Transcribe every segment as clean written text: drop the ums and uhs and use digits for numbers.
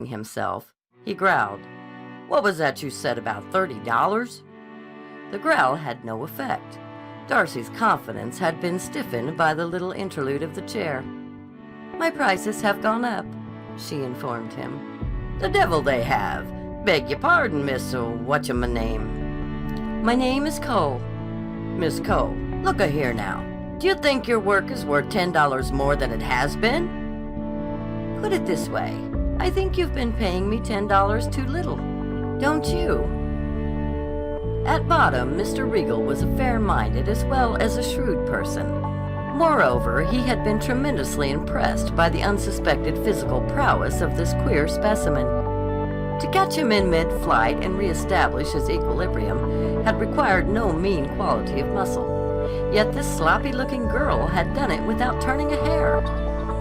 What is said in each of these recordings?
himself, he growled, "What was that you said about $30?" The growl had no effect. Darcy's confidence had been stiffened by the little interlude of the chair. "My prices have gone up," she informed him. "The devil they have! Beg your pardon, Miss Whatcha-my-name." "My name is Cole." "Miss Cole, look-a-here now. Do you think your work is worth $10 more than it has been?" "Put it this way. I think you've been paying me $10 too little. Don't you?" At bottom, Mr. Regal was a fair-minded as well as a shrewd person. Moreover, he had been tremendously impressed by the unsuspected physical prowess of this queer specimen. To catch him in mid-flight and reestablish his equilibrium had required no mean quality of muscle. Yet this sloppy-looking girl had done it without turning a hair.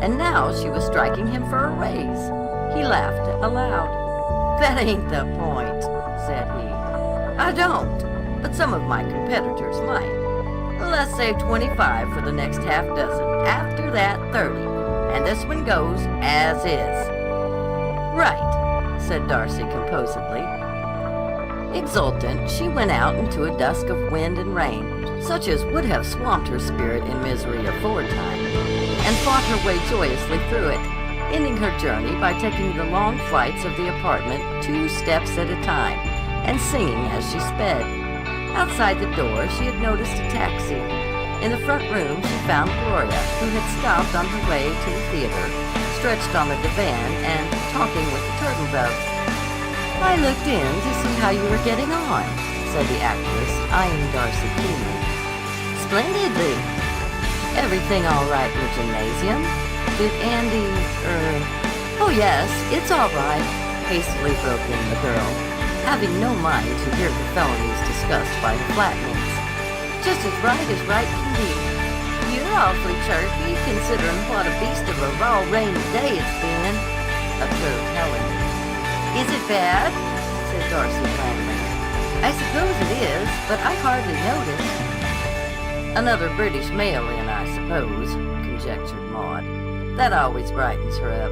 And now she was striking him for a raise. He laughed aloud. "That ain't the point," said he. "I don't, but some of my competitors might. Let's say 25 for the next half dozen. After that, 30. And this one goes as is." "Right," said Darcy composedly. Exultant, she went out into a dusk of wind and rain, such as would have swamped her spirit in misery aforetime, and fought her way joyously through it, ending her journey by taking the long flights of the apartment 2 steps at a time, and singing as she sped. Outside the door, she had noticed a taxi. In the front room, she found Gloria, who had stopped on her way to the theater, stretched on the divan and talking with the turtle dove. "I looked in to see how you were getting on," said the actress, eyeing Darcy keenly. "Splendidly. Everything all right in the gymnasium? Did Andy, Oh yes, it's all right," hastily broke in the girl, having no mind to hear the felonies discussed by her flatmates. "Just as right can be. You're awfully chirpy, considering what a beast of a raw, rainy day it's been," observed Helen. "Is it bad?" said Darcy blandly. "I suppose it is, but I hardly noticed." "Another British mail-in, I suppose," conjectured Maud. "That always brightens her up."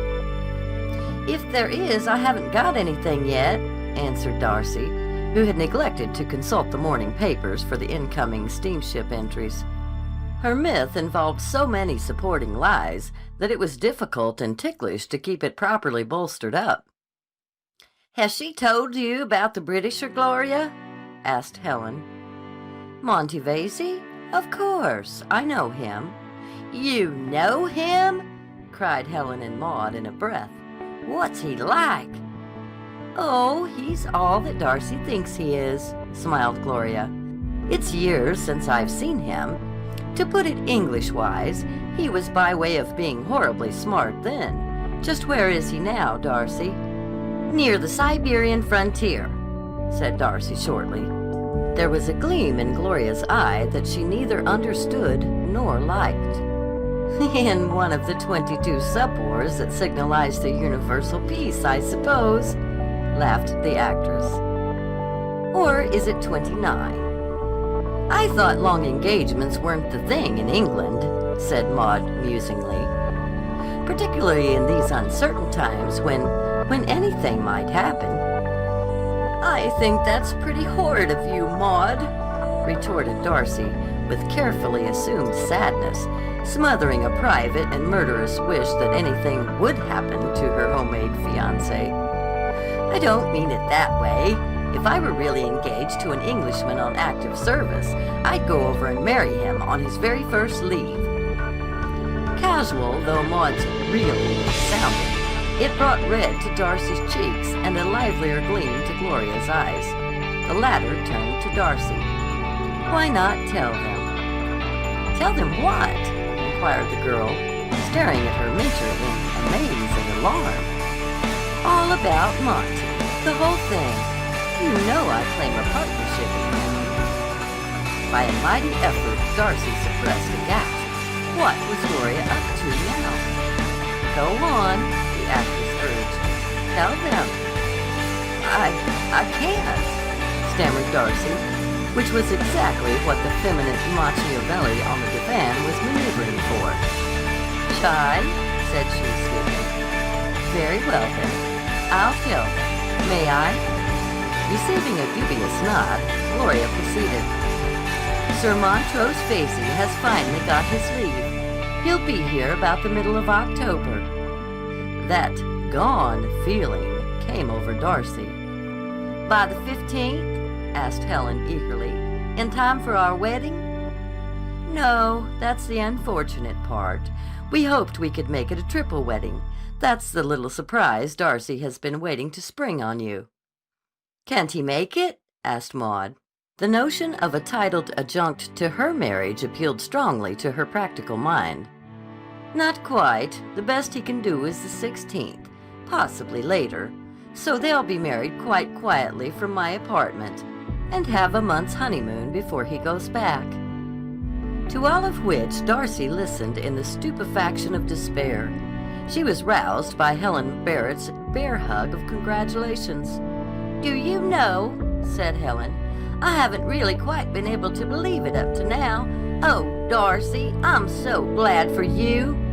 "If there is, I haven't got anything yet," answered Darcy, who had neglected to consult the morning papers for the incoming steamship entries. Her myth involved so many supporting lies that it was difficult and ticklish to keep it properly bolstered up. "Has she told you about the Britisher, Gloria?" asked Helen. "Monty Vasey? Of course. I know him." "You know him?" cried Helen and Maud in a breath. "What's he like?" "Oh, he's all that Darcy thinks he is," smiled Gloria. "It's years since I've seen him. To put it English-wise, he was by way of being horribly smart then. Just where is he now, Darcy?" "Near the Siberian frontier," said Darcy shortly. There was a gleam in Gloria's eye that she neither understood nor liked. "In one of the 22 subwars that signalized the universal peace, I suppose," laughed the actress. "Or is it 29? "I thought long engagements weren't the thing in England," said Maud musingly. "Particularly in these uncertain times when anything might happen." "I think that's pretty horrid of you, Maud," retorted Darcy with carefully assumed sadness, smothering a private and murderous wish that anything would happen to her homemade fiancé. "I don't mean it that way. If I were really engaged to an Englishman on active service, I'd go over and marry him on his very first leave." Casual though Maud's really sounded, it brought red to Darcy's cheeks and a livelier gleam to Gloria's eyes. The latter turned to Darcy. "Why not tell them?" "Tell them what?" inquired the girl, staring at her mentor in amaze and alarm. "All about Monty. The whole thing. You know I claim a partnership in him." By a mighty effort, Darcy suppressed a gasp. What was Gloria up to now? "Go on," the actress urged. "Tell them." I can't," stammered Darcy, which was exactly what the feminine Machiavelli on the divan was maneuvering for. "Shy?" said she sweetly. "Very well then. I'll help. May I? Receiving a dubious nod, Gloria proceeded. Sir Montrose Facey has finally got his leave. He'll be here about the middle of October. That gone feeling came over Darcy. By the 15th? Asked Helen eagerly. In time for our wedding? No, that's the unfortunate part. We hoped we could make it a triple wedding. That's the little surprise Darcy has been waiting to spring on you. Can't he make it? Asked Maud. The notion of a titled adjunct to her marriage appealed strongly to her practical mind. Not quite. The best he can do is the 16th, possibly later. So they'll be married quite quietly from my apartment and have a month's honeymoon before he goes back. To all of which Darcy listened in the stupefaction of despair. She was roused by Helen Barrett's bear hug of congratulations. Do you know, said Helen, I haven't really quite been able to believe it up to now. Oh, Darcy, I'm so glad for you.